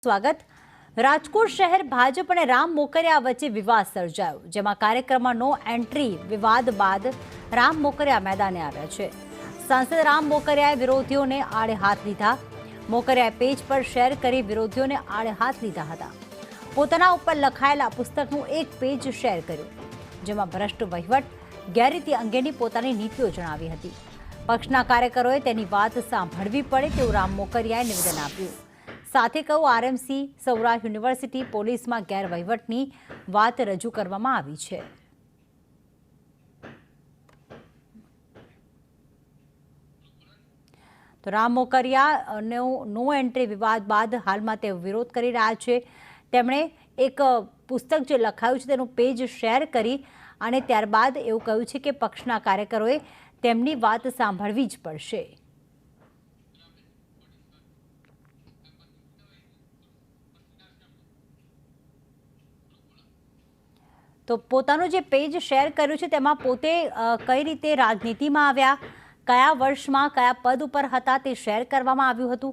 સ્વાગત। રાજકોટ શહેર ભાજપ અને રામ મોકરિયા વચ્ચે વિવાદ સર્જાયો, જેમાં કાર્યક્રમમાં નો એન્ટ્રી વિવાદ બાદ રામ મોકરિયા મેદાને આવ્યા છે। સાંસદ રામ મોકરિયાએ વિરોધીઓને આડે હાથ લીધા। મોકરિયાએ પેજ પર શેર કરી વિરોધીઓને આડે હાથ લીધા હતા। પોતાના ઉપર લખાયેલા પુસ્તકનું એક પેજ શેર કર્યું, જેમાં ભ્રષ્ટ વહીવટ, ગેરરીતિ અંગેની પોતાની નીતિઓ જણાવી હતી। પક્ષના કાર્યકરોએ તેની વાત સાંભળવી પડે તેવું રામ મોકરિયાએ નિવેદન આપ્યું। સાથે કહ્યું, આરએમસી, સૌરાષ્ટ્ર યુનિવર્સિટી, પોલીસમાં ગેરવહીવટની વાત રજૂ કરવામાં આવી છે। તો રામ મોકરિયાનો નો એન્ટ્રી વિવાદ બાદ હાલમાં તેઓ વિરોધ કરી રહ્યા છે। તેમણે એક પુસ્તક જે લખાયું છે તેનું પેજ શેર કરી અને ત્યારબાદ એવું કહ્યું છે કે પક્ષના કાર્યકરોએ તેમની વાત સાંભળવી જ પડશે। તો પોતાનું જે પેજ શેર કર્યું છે તેમાં પોતે કઈ રીતે રાજનીતિમાં આવ્યા, કયા વર્ષમાં કયા પદ ઉપર હતા તે શેર કરવામાં આવ્યું હતું।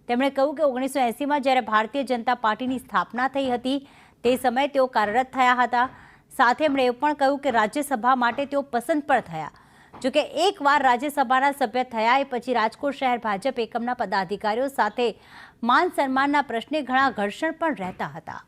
તેમણે કહ્યું કે 1980માં જ્યારે ભારતીય જનતા પાર્ટીની સ્થાપના થઈ હતી તે સમયે તેઓ કાર્યરત થયા હતા। સાથે એમણે એવું પણ કહ્યું કે રાજ્યસભા માટે તેઓ પસંદ પણ થયા। જોકે એકવાર રાજ્યસભાના સભ્ય થયા એ પછી રાજકોટ શહેર ભાજપ એકમના પદાધિકારીઓ સાથે માન સન્માનના પ્રશ્ને ઘણા ઘર્ષણ પણ રહેતા હતા।